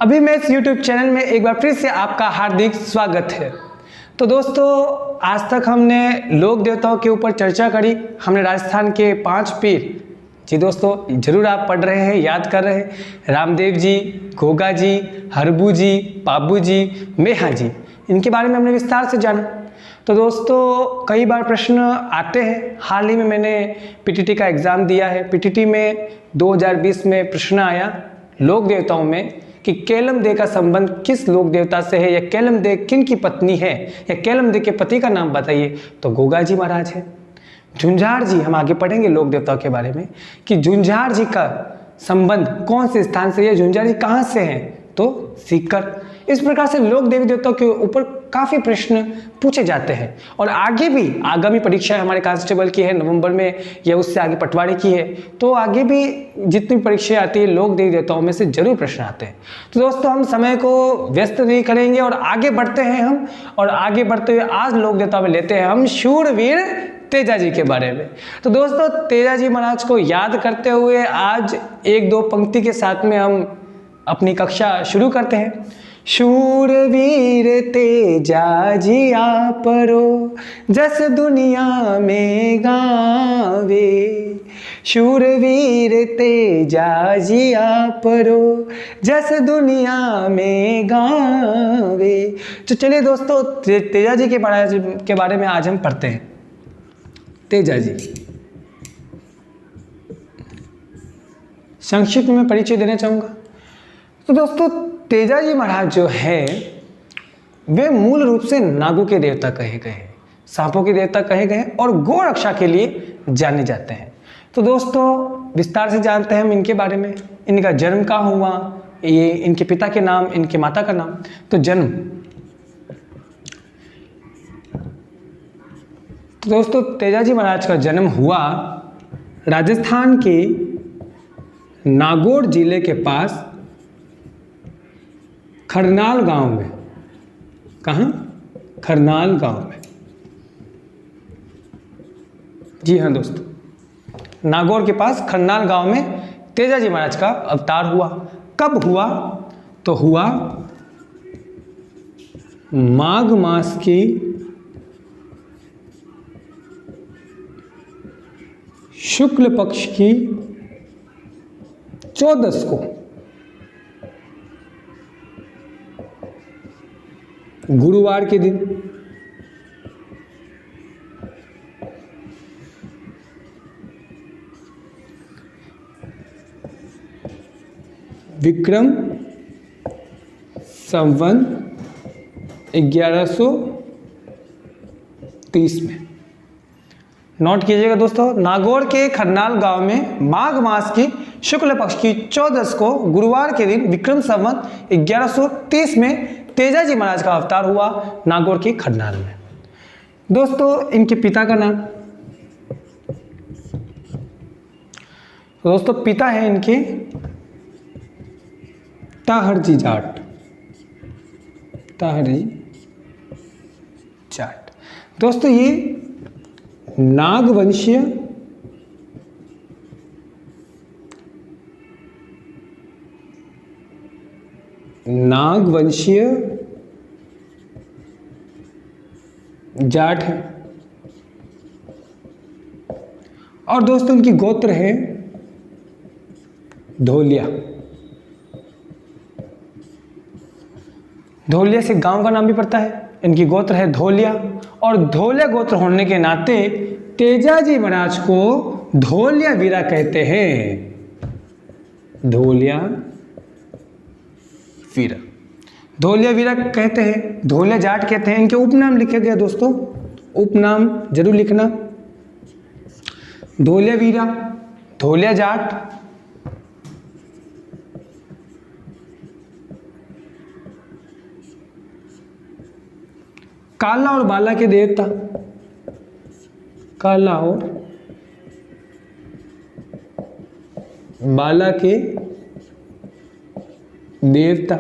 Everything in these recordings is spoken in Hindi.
अभी मैं इस YouTube चैनल में एक बार फिर से आपका हार्दिक स्वागत है। तो दोस्तों, आज तक हमने लोक देवताओं के ऊपर चर्चा करी। हमने राजस्थान के 5 पीर, जी दोस्तों जरूर आप पढ़ रहे हैं, याद कर रहे हैं, रामदेव जी, गोगा जी, हरबू जी, पाबू जी, मेहा जी, इनके बारे में हमने विस्तार से जाना। तो दोस्तों, कई बार प्रश्न आते हैं। हाल ही में मैंने पीटीटी का एग्ज़ाम दिया है। पीटीटी में 2020 में प्रश्न आया लोक देवताओं में कि केलम देव का संबंध किस लोक देवता से है, या केलम देव किन की पत्नी है, या केलम देव के पति का नाम बताइए। तो गोगा जी महाराज है। झुंझार जी, हम आगे पढ़ेंगे लोक देवताओं के बारे में कि झुंझार जी का संबंध कौन से स्थान से है, झुंझार जी कहाँ से हैं, तो सीकर। इस प्रकार से लोक देवी देवताओं के ऊपर काफ़ी प्रश्न पूछे जाते हैं। और आगे भी आगामी परीक्षाएं हमारे कांस्टेबल की है नवंबर में, या उससे आगे पटवारी की है, तो आगे भी जितनी परीक्षाएं आती है लोक देवी देवताओं में से जरूर प्रश्न आते हैं। तो दोस्तों, हम समय को व्यस्त नहीं करेंगे और आगे बढ़ते हैं हम। और आगे बढ़ते हुए आज लोक देवता में लेते हैं हम शूरवीर तेजा जी के बारे में। तो दोस्तों, तेजा जी महाराज को याद करते हुए आज एक दो पंक्ति के साथ में हम अपनी कक्षा शुरू करते हैं। शूरवीर तेजा जी आपरो, जस दुनिया में गावे। शूरवीर तेजा जी आपरो, जस दुनिया में गावे। तो चलिए दोस्तों, तेजा जी के बारे में आज हम पढ़ते हैं। तेजा जी संक्षिप्त में परिचय देना चाहूँगा। तो दोस्तों, तेजा जी महाराज जो है वे मूल रूप से नागों के देवता कहे गए हैं, सांपों के देवता कहे गए हैं और गौ रक्षा के लिए जाने जाते हैं। तो दोस्तों, विस्तार से जानते हैं हम इनके बारे में। इनका जन्म कहाँ हुआ, ये इनके पिता के नाम, इनके माता का नाम। तो जन्म, तो दोस्तों तेजा जी महाराज का जन्म हुआ राजस्थान के नागौर जिले के पास खरनाल गांव में। कहाँ? खरनाल गांव में। जी हाँ दोस्तों, नागौर के पास खरनाल गांव में तेजा जी महाराज का अवतार हुआ। कब हुआ? तो हुआ माघ मास की शुक्ल पक्ष की 14 को, गुरुवार के दिन। विक्रम संवत 1130 में। नोट कीजिएगा दोस्तों, नागौर के खरनाल गांव में माघ मास की शुक्ल पक्ष की 14 को गुरुवार के दिन विक्रम संवत 1130 में तेजा जी महाराज का अवतार हुआ नागौर के खरनाल में। दोस्तों, इनके पिता का नाम, दोस्तों पिता है इनके ताहरजी जाट। ताहरजी जाट। दोस्तों, ये नागवंशीय जाट है। और दोस्तों, इनकी गोत्र है धोलिया। धोलिया से गांव का नाम भी पड़ता है। इनकी गोत्र है धोलिया, और धोलिया गोत्र होने के नाते तेजा जी महाराज को धोलिया वीरा कहते हैं। धोलिया वीरा, धोलिया वीरा कहते हैं, धोलिया जाट कहते हैं। इनके उपनाम लिखे गए दोस्तों, उपनाम जरूर लिखना। धोलिया वीरा, धोलिया जाट, काला और बाला के देवता, काला और बाला के देवता,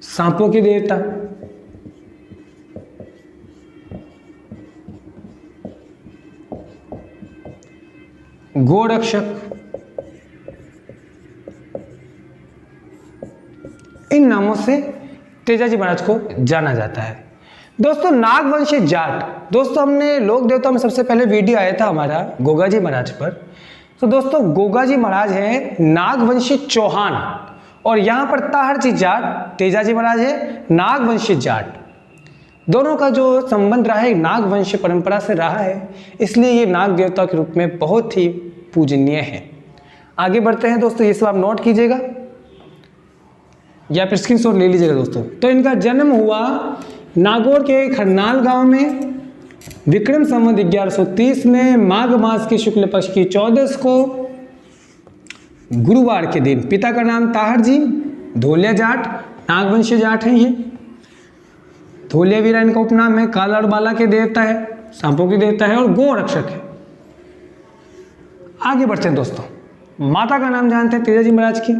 सांपों के देवता, गोरक्षक, नामों से तेजाजी महाराज को जाना जाता है। दोस्तों नागवंशी जाट, दोस्तों हमने लोक देवताओं में सबसे पहले वीडियो आया था हमारा गोगाजी महाराज पर। तो दोस्तों गोगाजी महाराज हैं नागवंशी चौहान, और यहाँ पर ताहरजी जाट तेजाजी महाराज है नागवंशी जाट। दोनों का जो संबंध रहा है नागवंशी परंपरा से रहा है, इसलिए ये नाग देवता के रूप में बहुत ही पूजनीय है। आगे बढ़ते हैं दोस्तों, ये सब आप नोट कीजिएगा या फिर स्क्रीनशॉट ले लीजिएगा दोस्तों। तो इनका जन्म हुआ नागौर के खरनाल गांव में विक्रम संवत 1130 में माघ मास के शुक्ल पक्ष की 14 को गुरुवार के दिन। पिता का नाम ताहरजी धोलिया जाट, नागवंशी जाट हैं ये। धोलिया वीरा इनका उपनाम है। काला और बाला के देवता है, सांपों के देवता है और गो रक्षक है। आगे बढ़ते हैं दोस्तों, माता का नाम जानते हैं तेजाजी महाराज की।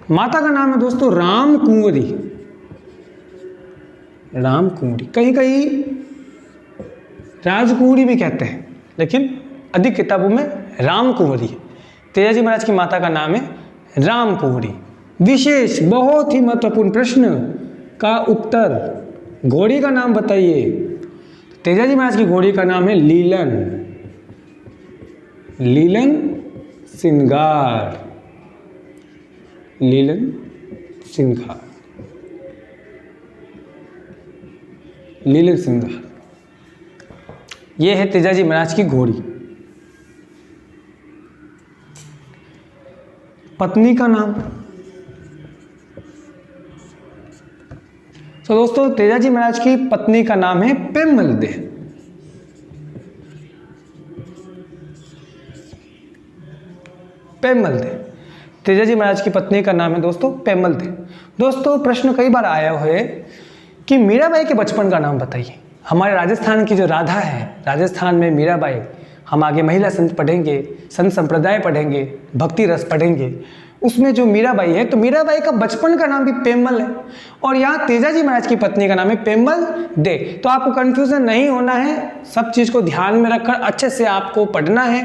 माता का नाम है दोस्तों राम कुंवरी। राम कुंवरी, कहीं कहीं राजकुंवरी भी कहते हैं, लेकिन अधिक किताबों में राम कुंवरी। तेजाजी महाराज की माता का नाम है राम कुंवरी। विशेष बहुत ही महत्वपूर्ण प्रश्न का उत्तर, घोड़ी का नाम बताइए। तेजाजी महाराज की घोड़ी का नाम है लीलन। लीलन सिंगार। लीलन सिंगार। लीलन सिंगार, ये है तेजाजी महाराज की घोड़ी। पत्नी का नाम, तो दोस्तों तेजाजी महाराज की पत्नी का नाम है पेमल दे। पेमल दे, तेजाजी महाराज की पत्नी का नाम है दोस्तों पेमल दे। दोस्तों प्रश्न कई बार आया है कि मीराबाई के बचपन का नाम बताइए। हमारे राजस्थान की जो राधा है, राजस्थान में मीराबाई, हम आगे महिला संत पढ़ेंगे, संत संप्रदाय पढ़ेंगे, भक्ति रस पढ़ेंगे, उसमें जो मीराबाई है, तो मीराबाई का बचपन का नाम भी पेमल है, और यहाँ तेजाजी महाराज की पत्नी का नाम है पेमल दे। तो आपको कंफ्यूजन नहीं होना है, सब चीज़ को ध्यान में रखकर अच्छे से आपको पढ़ना है।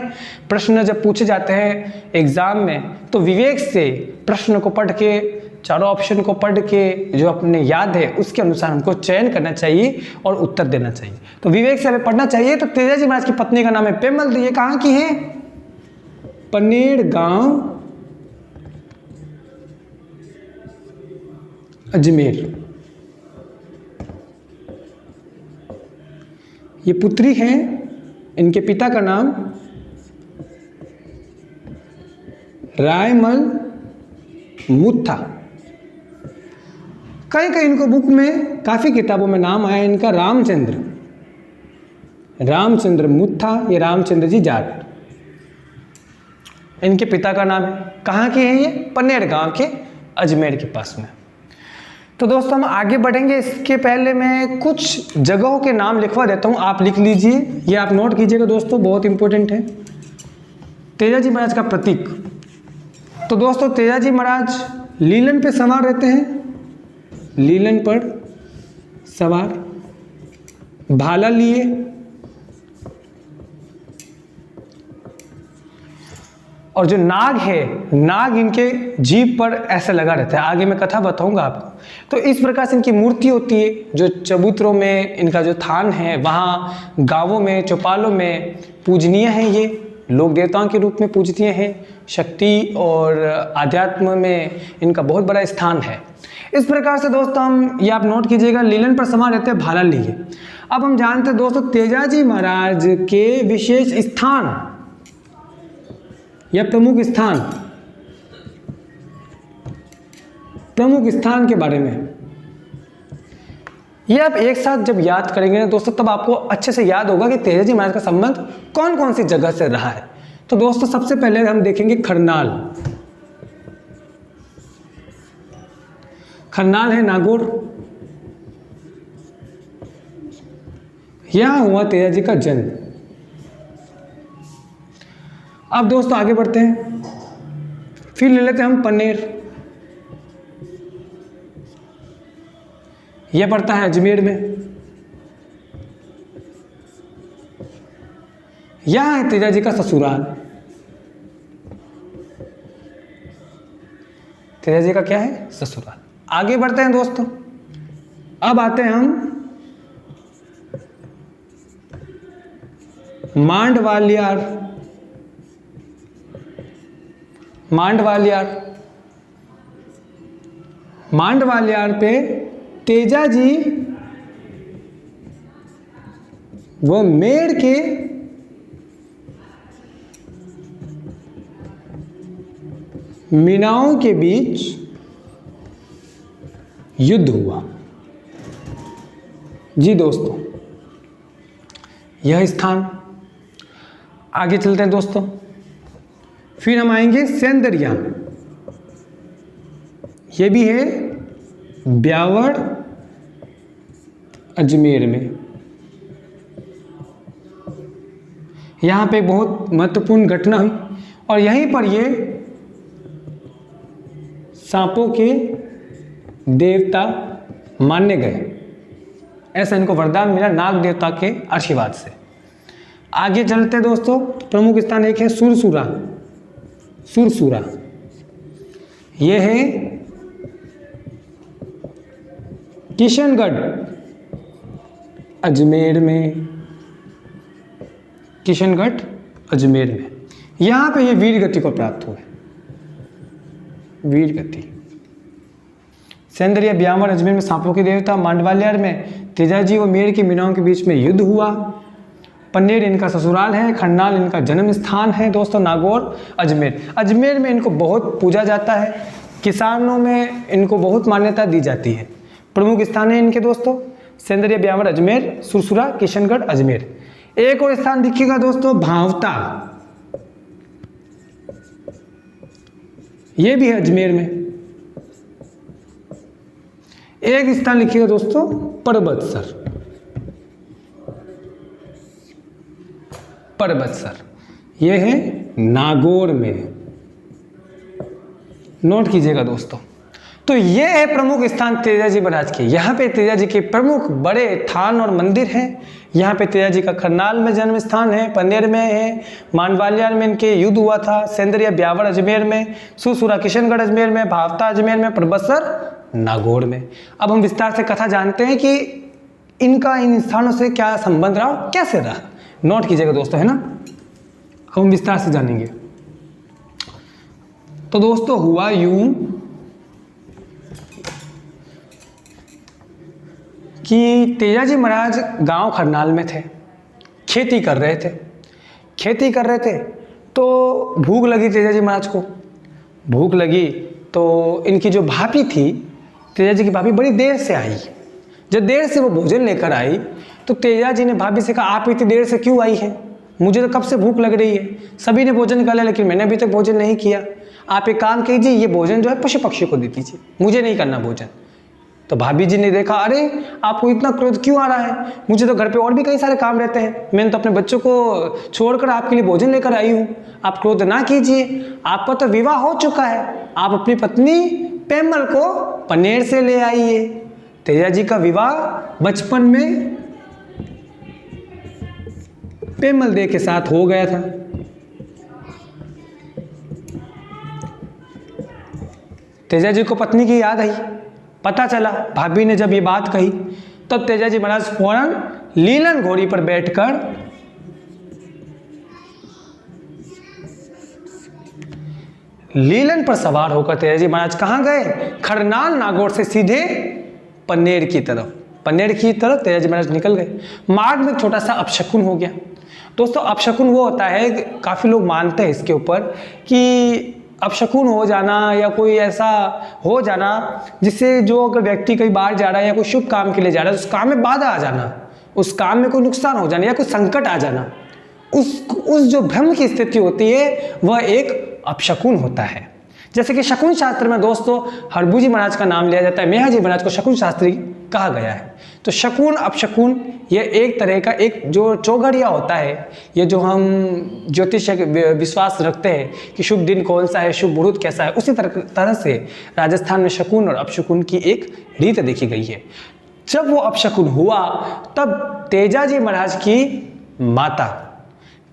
प्रश्न जब पूछे जाते हैं एग्जाम में, तो विवेक से प्रश्न को पढ़ के, चारों ऑप्शन को पढ़ के, जो अपने याद है उसके अनुसार हमको चयन करना चाहिए और उत्तर देना चाहिए। तो विवेक से हमें पढ़ना चाहिए। तो तेजाजी महाराज की पत्नी का नाम है पेमल दे। ये कहाँ की है? पनेड़ गांव, अजमेर। ये पुत्री हैं, इनके पिता का नाम रायमल मुत्था। कहीं कहीं इनको बुक में, काफ़ी किताबों में नाम आया इनका रामचंद्र। रामचंद्र मुत्था, ये रामचंद्र जी जाट इनके पिता का नाम है। कहाँ के हैं ये? पनेड़ गांव के, अजमेर के पास में। तो दोस्तों हम आगे बढ़ेंगे, इसके पहले मैं कुछ जगहों के नाम लिखवा देता हूँ, आप लिख लीजिए, ये आप नोट कीजिएगा दोस्तों, बहुत इंपॉर्टेंट है। तेजाजी महाराज का प्रतीक, तो दोस्तों तेजाजी महाराज लीलन पे सवार रहते हैं, लीलन पर सवार, भाला लिए, और जो नाग है, नाग इनके जीभ पर ऐसे लगा रहता है। आगे मैं कथा बताऊंगा आपको। तो इस प्रकार से इनकी मूर्ति होती है, जो चबूतरों में इनका जो थान है, वहाँ गांवों में, चौपालों में पूजनीय है। ये लोक देवताओं के रूप में पूजनीय है। शक्ति और आध्यात्म में इनका बहुत बड़ा स्थान है। इस प्रकार से दोस्तों हम, ये आप नोट कीजिएगा, लीलन पर सवार रहते हैं, भाला लिए। अब हम जानते हैं दोस्तों तेजाजी महाराज के विशेष स्थान या प्रमुख स्थान के बारे में। ये आप एक साथ जब याद करेंगे ना दोस्तों, तब आपको अच्छे से याद होगा कि तेजाजी महाराज का संबंध कौन कौन सी जगह से रहा है। तो दोस्तों सबसे पहले हम देखेंगे खरनाल। खरनाल है नागौर, यहां हुआ तेजाजी का जन्म। अब दोस्तों आगे बढ़ते हैं, फिर ले लेते हैं हम पनेर। यह पड़ता है अजमेर में। यहां है तेजाजी का ससुराल। तेजा जी का क्या है, ससुराल। आगे बढ़ते हैं दोस्तों, अब आते हैं हम मांडवालियार। मांडवालियार, मांडवालियार पे तेजा जी वो मेड़ के मीनाओं के बीच युद्ध हुआ। जी दोस्तों, यह स्थान, आगे चलते हैं दोस्तों, फिर हम आएंगे सेंदरिया। ये भी है ब्यावर अजमेर में। यहाँ पे बहुत महत्वपूर्ण घटना हुई और यहीं पर ये सांपों के देवता माने गए, ऐसा इनको वरदान मिला नाग देवता के आशीर्वाद से। आगे चलते दोस्तों, प्रमुख स्थान एक है सुरसुरा। सुरसुरा ये है किशनगढ़ अजमेर में। किशनगढ़ अजमेर में, यहाँ पे ये वीर गति को प्राप्त हुए। वीर गति। सेंदरिया ब्यावर अजमेर में सांपों के देवता। मांडवालियार में तेजा जी व मेड़ की मीनाओं के बीच में युद्ध हुआ। पन्नेर इनका ससुराल है। खन्नाल इनका जन्म स्थान है दोस्तों। नागौर अजमेर, अजमेर में इनको बहुत पूजा जाता है। किसानों में इनको बहुत मान्यता दी जाती है। प्रमुख स्थान है इनके दोस्तों सेंदरिया ब्यावर अजमेर, सुरसुरा, किशनगढ़ अजमेर। एक और स्थान दिखिएगा दोस्तों भावता, ये भी है अजमेर में। एक स्थान लिखिएगा दोस्तों परबतसर। परबतसर ये है नागौर में, नोट कीजिएगा दोस्तों। तो ये है प्रमुख स्थान तेजा जी महाराज के। यहाँ पे तेजा जी के प्रमुख बड़े थान और मंदिर हैं। यहाँ पे तेजा जी का खरनाल में जन्म स्थान है, पन्नेर में है, मांडवालियार में इनके युद्ध हुआ था, सेंदरिया ब्यावर अजमेर में, सुरसुरा किशनगढ़ अजमेर में, भावता अजमेर में, परबतसर नागौर में। अब हम विस्तार से कथा जानते हैं कि इनका इन स्थानों से क्या संबंध रहा और कैसे रहा। नोट कीजिएगा दोस्तों, है ना। अब हम विस्तार से जानेंगे। तो दोस्तों हुआ यूं कि तेजा जी महाराज गांव खरनाल में थे, खेती कर रहे थे। खेती कर रहे थे तो भूख लगी तेजा जी महाराज को। भूख लगी तो इनकी जो भाभी थी, तेजा जी की भाभी बड़ी देर से आई। जब देर से वो भोजन लेकर आई तो तेजा जी ने भाभी से कहा, आप इतनी देर से क्यों आई हैं? मुझे तो कब से भूख लग रही है। सभी ने भोजन कर लिया लेकिन मैंने अभी तक भोजन नहीं किया। आप एक काम कीजिए, ये भोजन जो है पशु पक्षी को दे दीजिए, मुझे नहीं करना भोजन। तो भाभी जी ने देखा, अरे आपको इतना क्रोध क्यों आ रहा है? मुझे तो घर पे और भी कई सारे काम रहते हैं, मैंने तो अपने बच्चों को छोड़कर आपके लिए भोजन लेकर आई हूँ। आप क्रोध ना कीजिए, आपका तो विवाह हो चुका है, आप अपनी पत्नी पेमल को पन्नेर से ले आइए। तेजा जी का विवाह बचपन में पेमल दे के साथ हो गया था। तेजा जी को पत्नी की याद आई, पता चला भाभी ने जब ये बात कही, तब तेजा जी महाराज फौरन लीलन घोड़ी पर बैठकर लीलन पर सवार होकर तेजा जी महाराज कहाँ गए? खरनाल नागौर से सीधे पन्नेर की तरफ। पन्नेर की तरफ तेजा जी महाराज निकल गए। मार्ग में छोटा सा अपशकुन हो गया। दोस्तों अपशकुन वो होता है, काफ़ी लोग मानते हैं इसके ऊपर कि अपशकुन हो जाना या कोई ऐसा हो जाना जिससे जो अगर व्यक्ति कहीं बाहर जा रहा है या कोई शुभ काम के लिए जा रहा है, उस काम में बाधा आ जाना, उस काम में कोई नुकसान हो जाना या कोई संकट आ जाना, उस जो भ्रम की स्थिति होती है वह एक अपशकुन होता है। जैसे कि शकुन शास्त्र में दोस्तों हरभू जी महाराज का नाम लिया जाता है, मेहा जी महाराज को शकुन शास्त्री कहा गया है। तो शकुन अपशकुन ये एक तरह का एक जो चौघड़िया होता है, ये जो हम ज्योतिष विश्वास रखते हैं कि शुभ दिन कौन सा है, शुभ मुहूर्त कैसा है, उसी तरह से राजस्थान में शकुन और अपशकुन की एक रीत देखी गई है। जब वो अपशकुन हुआ तब तेजा जी महाराज की माता,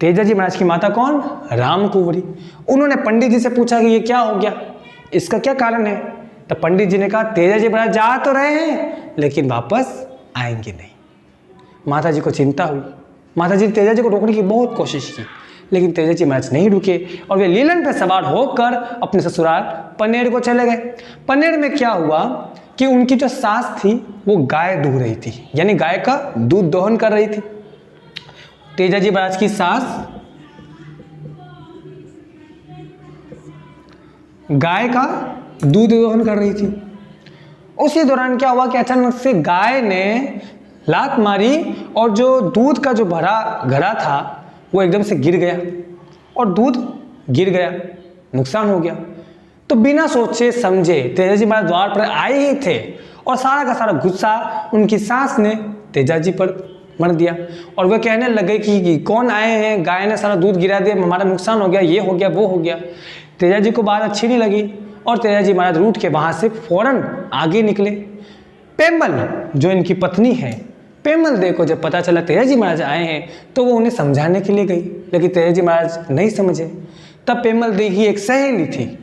तेजा जी महाराज की माता कौन? राम कुंवरी, उन्होंने पंडित जी से पूछा कि ये क्या हो गया, इसका क्या कारण है? तो पंडित जी ने कहा तेजा जी महाराज जा तो रहे हैं लेकिन वापस आएंगे नहीं। माता जी को चिंता हुई। माता जी ने तेजा जी को रोकने की बहुत कोशिश की लेकिन तेजा जी महाराज नहीं रुके और वे लीलन पर सवार होकर अपने ससुराल पनेर को चले गए। पनेर में क्या हुआ कि उनकी जो सास थी वो गाय दूह रही थी, यानी गाय का दूध दोहन कर रही थी। तेजा जी महाराज की सास गाय का दूध दोहन कर रही थी। उसी दौरान क्या हुआ कि अचानक से गाय ने लात मारी और जो दूध का जो भरा घड़ा था वो एकदम से गिर गया और दूध गिर गया, नुकसान हो गया। तो बिना सोचे समझे तेजा जी महाराज द्वार पर आए ही थे और सारा का सारा गुस्सा उनकी सास ने तेजा जी पर मर दिया और वह कहने लगे कि कौन आए हैं, गाय ने सारा दूध गिरा दिया, हमारा नुकसान हो गया, ये हो गया, वो हो गया। तेजा जी को बात अच्छी नहीं लगी और तेजा जी महाराज रूठ के वहां से फौरन आगे निकले। पेमल जो इनकी पत्नी है, पेमल देव को जब पता चला तेजा जी महाराज आए हैं तो वो उन्हें समझाने के लिए गई लेकिन तेजा जी महाराज नहीं समझे। तब पेमल देव की एक सहेली थी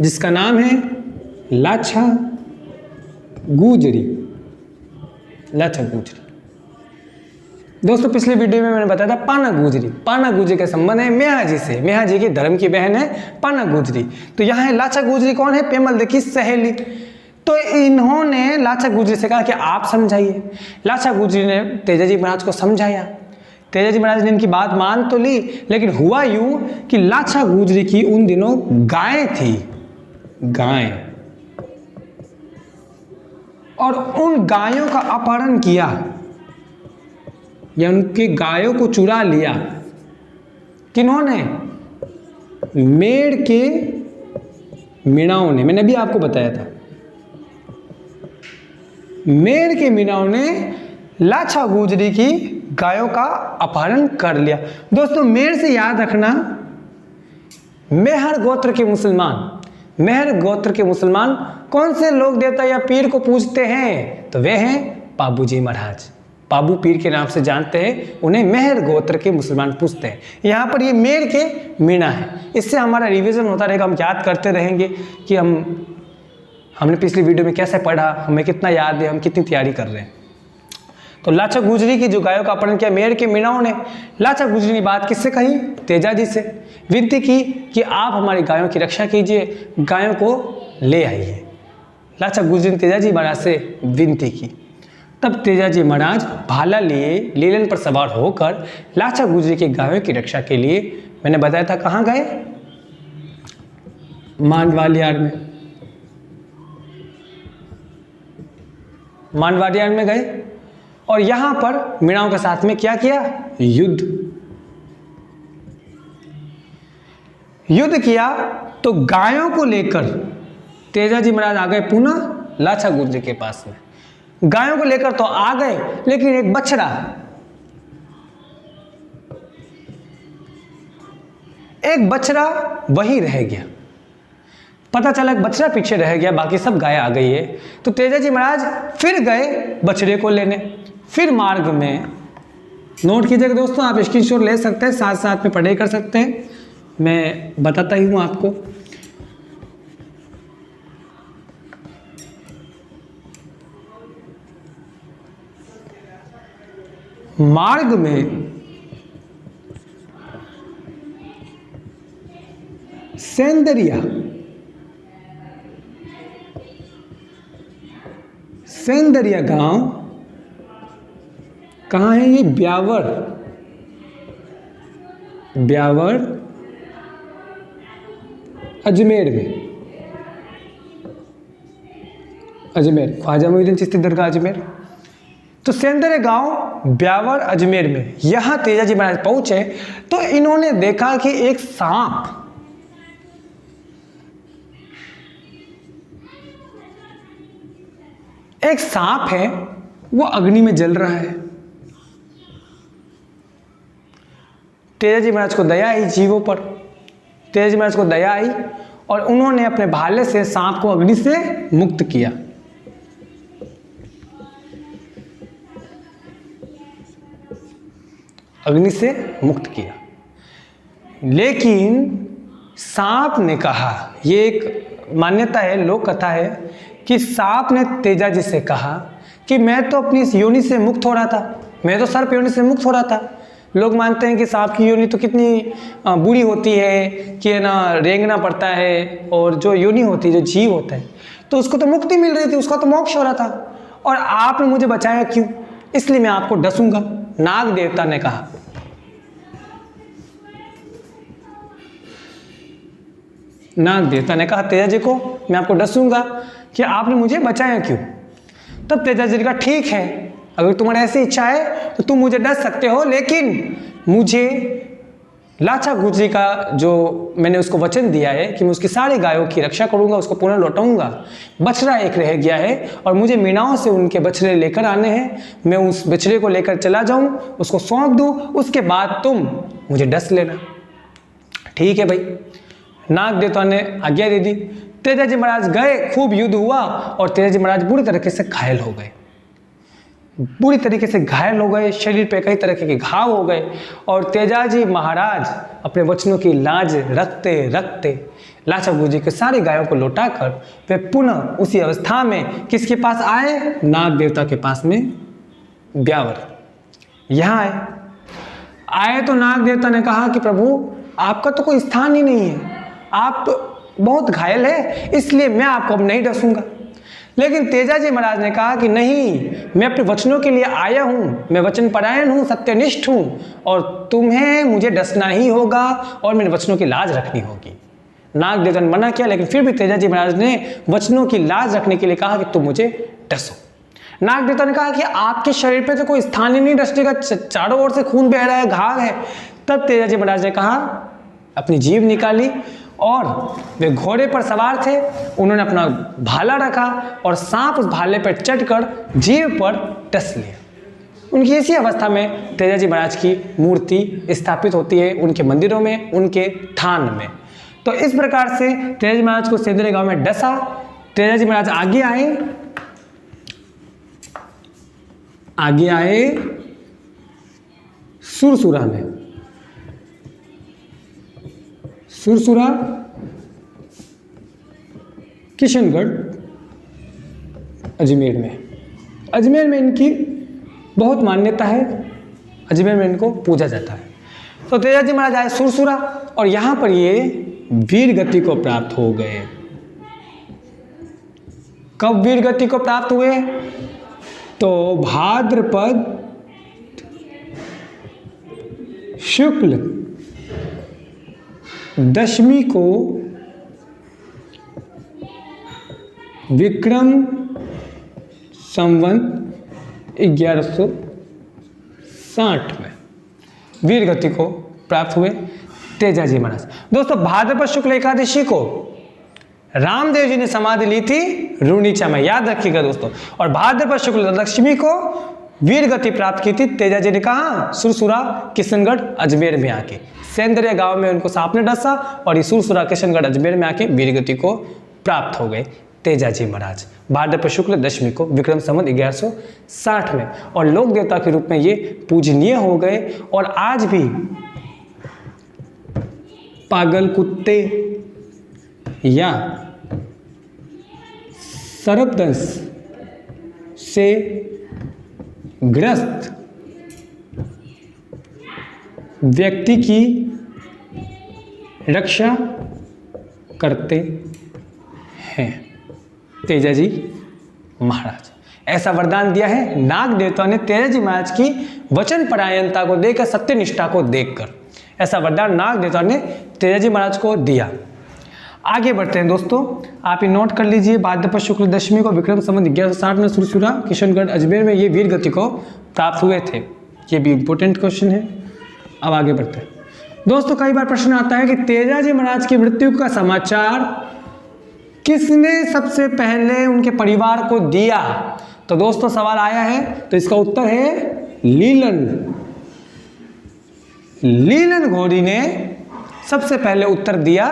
जिसका नाम है लाछा गुजरी। लाछा गुजरी दोस्तों पिछले वीडियो में मैंने बताया था पाना गुजरी। पाना गुजरी का संबंध है मेहा जी से, मेहा जी की धर्म की बहन है पाना गुजरी। तो यहाँ है लाछा गुजरी कौन है? पेमल देव की सहेली। तो इन्होंने लाछा गुजरी से कहा कि आप समझाइए। लाछा गुजरी ने तेजा जी महाराज को समझाया। तेजा जी महाराज ने इनकी बात मान तो ली लेकिन हुआ यूं कि लाछा गुजरी की उन दिनों गाय थी, गाय, और उन गायों का अपहरण किया या उनके गायों को चुरा लिया। किन्होंने? मेढ़ के मीणाओं ने। मैंने अभी आपको बताया था मेढ़ के मीणाओं ने लाछा गुजरी की गायों का अपहरण कर लिया। दोस्तों मेढ़ से याद रखना, मेहर गोत्र के मुसलमान, मेहर गोत्र के मुसलमान कौन से लोक देवता या पीर को पूजते हैं? तो वे हैं पाबू जी महाराज। पाबू पीर के नाम से जानते हैं उन्हें, मेहर गोत्र के मुसलमान पूजते हैं। यहाँ पर ये मेढ़ के मीणा है। इससे हमारा रिवीजन होता रहेगा, हम याद करते रहेंगे कि हमने पिछली वीडियो में कैसे पढ़ा, हमें कितना याद है, हम कितनी तैयारी कर रहे हैं। तो लाछा गुजरी की जो गायों का अपहरण किया मेढ़ के मीणाओं ने, लाछा गुजरी ने बात किससे कही? तेजा जी से विनती की कि आप हमारी गायों की रक्षा कीजिए, गायों को ले आइए। लाछा गुजरी ने तेजा जी महाराज से विनती की। तब तेजा जी महाराज भाला लिए लीलन पर सवार होकर लाछा गुजरी की गायों की रक्षा के लिए, मैंने बताया था कहाँ गए? मांडवालियार में, मांडवालियार में गए और यहां पर मीणाओं के साथ में क्या किया? युद्ध किया। तो गायों को लेकर तेजा जी महाराज आ गए पुनः लाछा गुजरी के पास में। गायों को लेकर तो आ गए लेकिन एक बछड़ा वही रह गया। पता चला एक बछड़ा पीछे रह गया, बाकी सब गाय आ गई है। तो तेजा जी महाराज फिर गए बछड़े को लेने। फिर मार्ग में, नोट कीजिएगा दोस्तों, आप स्क्रीनशॉट ले सकते हैं, साथ साथ में पढ़ाई कर सकते हैं, मैं बताता ही हूं आपको। मार्ग में सेंदरिया गांव कहाँ है? ये ब्यावर अजमेर में, अजमेर, ख्वाजा मोइनुद्दीन चिश्ती दरगाह अजमेर। तो सेंदरिया गांव ब्यावर अजमेर में, यहां तेजा जी महाराज पहुंचे तो इन्होंने देखा कि एक सांप है, वो अग्नि में जल रहा है। तेजा जी महाराज को दया आई जीवों पर, तेजा जी महाराज को दया आई और उन्होंने अपने भाले से सांप को अग्नि से मुक्त किया। अग्नि से मुक्त किया। लेकिन सांप ने कहा, ये एक मान्यता है, लोक कथा है कि सांप ने तेजाजी से कहा कि मैं तो अपनी इस योनि से मुक्त हो रहा था, मैं तो सर्प योनि से मुक्त हो रहा था। लोग मानते हैं कि सांप की योनि तो कितनी बुरी होती है कि ना रेंगना पड़ता है, और जो योनि होती है, जो जीव होता है, तो उसको तो मुक्ति मिल रही थी, उसका तो मोक्ष हो रहा था, और आपने मुझे बचाया क्यों? इसलिए मैं आपको डसूंगा, नाग देवता ने कहा। नाग देवता ने कहा तेजाजी को, मैं आपको डसूंगा कि आपने मुझे बचाया क्यों? तब तेजाजी ने कहा ठीक है, अगर तुम्हारी ऐसी इच्छा है तो तुम मुझे डस सकते हो, लेकिन मुझे लाचा गुजरी का जो मैंने उसको वचन दिया है कि मैं उसकी सारी गायों की रक्षा करूंगा, उसको पुनः लौटाऊंगा। बछड़ा एक रह गया है और मुझे मीनाओं से उनके बछड़े लेकर आने हैं, मैं उस बछड़े को लेकर चला जाऊं, उसको सौंप दूं, उसके बाद तुम मुझे डस लेना। ठीक है भाई, नाग देवता ने आज्ञा दे दी। तेजाजी महाराज गए, खूब युद्ध हुआ और तेजाजी महाराज बुरी तरीके से घायल हो गए, बुरी तरीके से घायल हो गए, शरीर पे कई तरह के घाव हो गए, और तेजाजी महाराज अपने वचनों की लाज रखते रखते लाचा गुजरी के सारी गायों को लौटाकर वे पुनः उसी अवस्था में किसके पास आए? नाग देवता के पास में, ब्यावर। यहाँ आए तो नाग देवता ने कहा कि प्रभु आपका तो कोई स्थान ही नहीं है, आप बहुत घायल है, इसलिए मैं आपको अब नहीं डसूंगा। लेकिन तेजाजी महाराज ने कहा कि नहीं, मैं अपने वचनों के लिए आया हूँ, मैं वचन परायण हूँ, सत्यनिष्ठ हूँ, और तुम्हें मुझे डसना ही होगा और मेरे वचनों की लाज रखनी होगी। नाग देवता ने मना किया, लेकिन फिर भी तेजाजी महाराज ने वचनों की लाज रखने के लिए कहा कि तुम मुझे डसो। नाग देवता ने कहा कि आपके शरीर पे तो कोई स्थान ही नहीं डसने का, चारों ओर से खून बह रहा है, घाव है। तब तेजाजी महाराज ने कहा, अपनी जीभ निकाली और वे घोड़े पर सवार थे, उन्होंने अपना भाला रखा और सांप उस भाले पर चढ़कर जीभ पर डस लिया। उनकी इसी अवस्था में तेजाजी महाराज की मूर्ति स्थापित होती है उनके मंदिरों में, उनके थान में। तो इस प्रकार से तेजाजी महाराज को सेंदरे गांव में डसा। तेजाजी महाराज आगे आए सुरसुरा में। सुरसुरा किशनगढ़ अजमेर में, अजमेर में इनकी बहुत मान्यता है, अजमेर में इनको पूजा जाता है। तो तेजाजी महाराज आए सुरसुरा और यहाँ पर ये वीर गति को प्राप्त हो गए। कब वीर गति को प्राप्त हुए? तो भाद्रपद शुक्ल दशमी को विक्रम संवत 1160 में वीर गति को प्राप्त हुए तेजाजी महाराज। दोस्तों भाद्रपद शुक्ल एकादशी को रामदेव जी ने समाधि ली थी रुणीचा में, याद रखिएगा दोस्तों। और भाद्रपद शुक्ल दशमी को वीर गति प्राप्त की थी तेजाजी ने, कहा? सुरसुरा किशनगढ़ अजमेर में आके, सेंदरिया गांव में उनको सांप ने डसा और ये सुरसुरा किशनगढ़ अजमेर में आके वीर गति को प्राप्त हो गए तेजाजी महाराज भाद्रपद शुक्ल दशमी को विक्रम संवत 1160 में। और लोक देवता के रूप में ये पूजनीय हो गए और आज भी पागल कुत्ते या सर्पदंश से ग्रस्त व्यक्ति की रक्षा करते हैं तेजाजी महाराज। ऐसा वरदान दिया है नाग देवता ने तेजाजी महाराज की वचन परायणता को देखकर, सत्यनिष्ठा को देखकर, ऐसा वरदान नाग देवता ने तेजाजी महाराज को दिया। आगे बढ़ते हैं दोस्तों, आप ये नोट कर लीजिए। भाद्रपद शुक्ल दशमी को विक्रम संवत 1160 में सुरसुरा किशनगढ़ अजमेर में ये वीर गति को प्राप्त हुए थे। ये भी इंपॉर्टेंट क्वेश्चन है। अब आगे बढ़ते हैं दोस्तों। कई बार प्रश्न आता है कि तेजाजी महाराज की मृत्यु का समाचार किसने सबसे पहले उनके परिवार को दिया? तो दोस्तों सवाल आया है, तो इसका उत्तर है लीलन। लीलन घोरी ने सबसे पहले उत्तर दिया,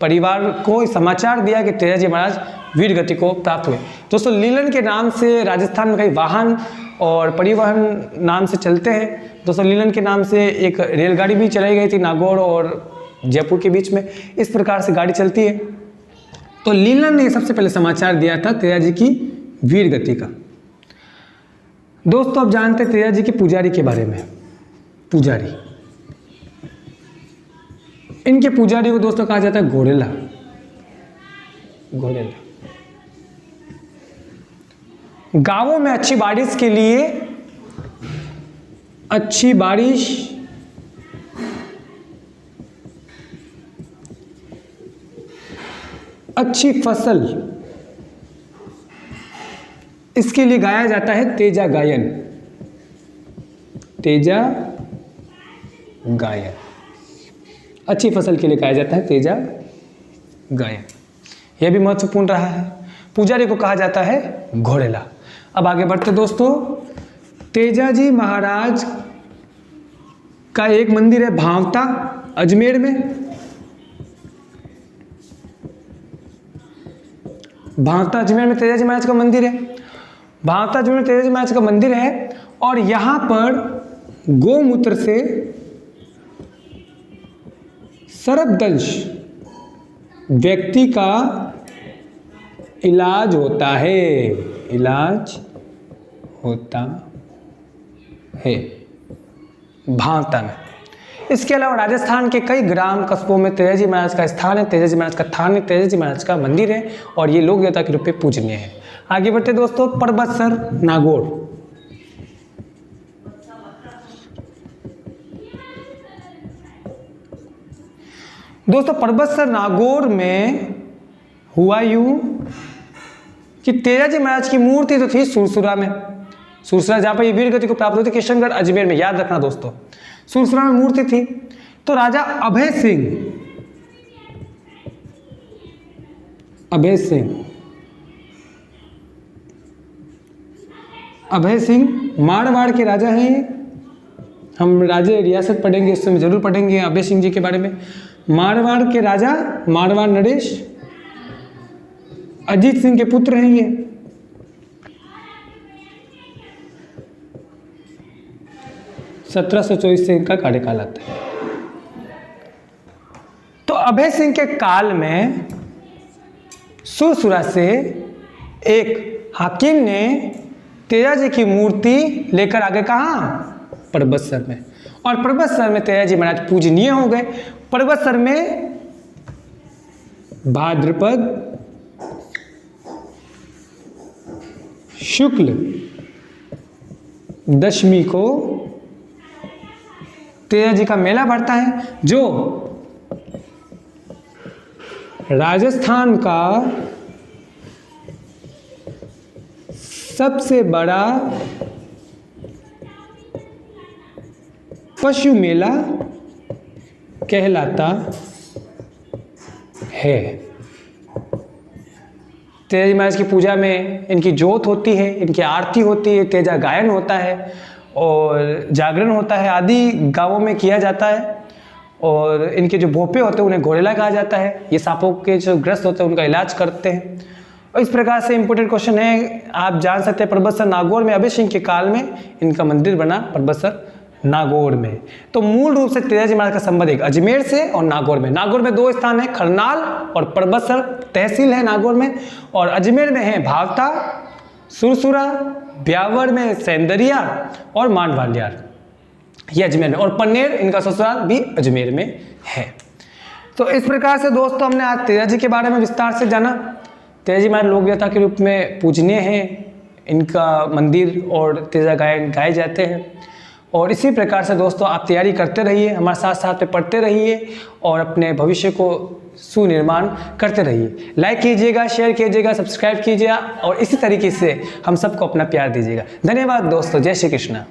परिवार को समाचार दिया कि तेजाजी महाराज वीर गति को प्राप्त हुए। दोस्तों लीलन के नाम से राजस्थान में कई वाहन और परिवहन नाम से चलते हैं। दोस्तों लीलन के नाम से एक रेलगाड़ी भी चलाई गई थी नागौर और जयपुर के बीच में। इस प्रकार से गाड़ी चलती है। तो लीलन ने सबसे पहले समाचार दिया था तेजा जी की वीर गति का। दोस्तों अब जानते हैं तेजा जी के पुजारी के बारे में। पुजारी, इनके पुजारी को दोस्तों कहा जाता है घोड़ेला। घोड़ेला गांवों में अच्छी बारिश के लिए, अच्छी बारिश अच्छी फसल, इसके लिए गाया जाता है तेजा गायन। तेजा गायन, अच्छी फसल के लिए गाया जाता है तेजा गायन। यह भी महत्वपूर्ण रहा है। पुजारी को कहा जाता है घोड़ेला। अब आगे बढ़ते दोस्तों। तेजा जी महाराज का एक मंदिर है भांवता अजमेर में। भांवता अजमेर में तेजा जी महाराज का मंदिर है। भांवता अजमेर में तेजा जी महाराज का मंदिर है और यहां पर गोमूत्र से सर्पदंश व्यक्ति का इलाज होता है। इलाज होता है भांवता में। इसके अलावा राजस्थान के कई ग्राम कस्बों में तेजा जी महाराज का स्थान है, तेजा जी महाराज का थान है, तेजा जी महाराज का मंदिर है और ये लोक देवता के रूप में पूजनीय है। आगे बढ़ते दोस्तों। परबतसर नागौर। दोस्तों परबतसर नागौर में हुआ यूं कि तेजा जी महाराज की मूर्ति तो थी सुरसुरा में। सुरसुरा जहां पर ये वीर गति को प्राप्त होती, किशनगढ़ अजमेर में, याद रखना दोस्तों। सुरसुरा में मूर्ति थी। तो राजा अभय सिंह मारवाड़ के राजा हैं। हम राजे रियासत पढ़ेंगे, इस समय जरूर पढ़ेंगे अभय सिंह जी के बारे में। मारवाड़ के राजा, मारवाड़ नरेश अजीत सिंह के पुत्र हैं ये। सत्रह से इनका कार्यकाल आता है। तो अभय सिंह के काल में सुरसुरा से एक हाकिम ने तेजा जी की मूर्ति लेकर आगे कहा परबतसर में, और परबतसर में तेजा जी महाराज पूजनीय हो गए। परबतसर में भाद्रपद शुक्ल दशमी को तेजा जी का मेला बढ़ता है, जो राजस्थान का सबसे बड़ा पशु मेला कहलाता है। तेजा जी महाराज की पूजा में इनकी जोत होती है, इनकी आरती होती है, तेजा गायन होता है और जागरण होता है आदि गांवों में किया जाता है। और इनके जो भोपे होते हैं उन्हें घोड़ेला कहा जाता है। ये सांपों के जो ग्रस्त होते हैं उनका इलाज करते हैं। और इस प्रकार से इंपॉर्टेंट क्वेश्चन है, आप जान सकते हैं परबतसर नागौर में अभय सिंह के काल में इनका मंदिर बना परबतसर नागौर में। तो मूल रूप से तेजा जी महाराज का संबंध एक अजमेर से और नागौर में। नागौर में दो स्थान है, खरनाल और परबतसर तहसील है नागौर में, और अजमेर में है भावता, सुरसुरा, ब्यावर में सेंदरिया और मांडवालियार, ये अजमेर में, और पन्नेर इनका ससुराल भी अजमेर में है। तो इस प्रकार से दोस्तों हमने आज तेजा जी के बारे में विस्तार से जाना। तेजा जी महाराज लोक देवता के रूप में पूजनीय हैं, इनका मंदिर और तेजा गायन गाए जाते हैं। और इसी प्रकार से दोस्तों आप तैयारी करते रहिए, हमारे साथ साथ में पढ़ते रहिए और अपने भविष्य को सुनिर्माण करते रहिए। लाइक कीजिएगा, शेयर कीजिएगा, सब्सक्राइब कीजिएगा और इसी तरीके से हम सबको अपना प्यार दीजिएगा। धन्यवाद दोस्तों। जय श्री कृष्ण।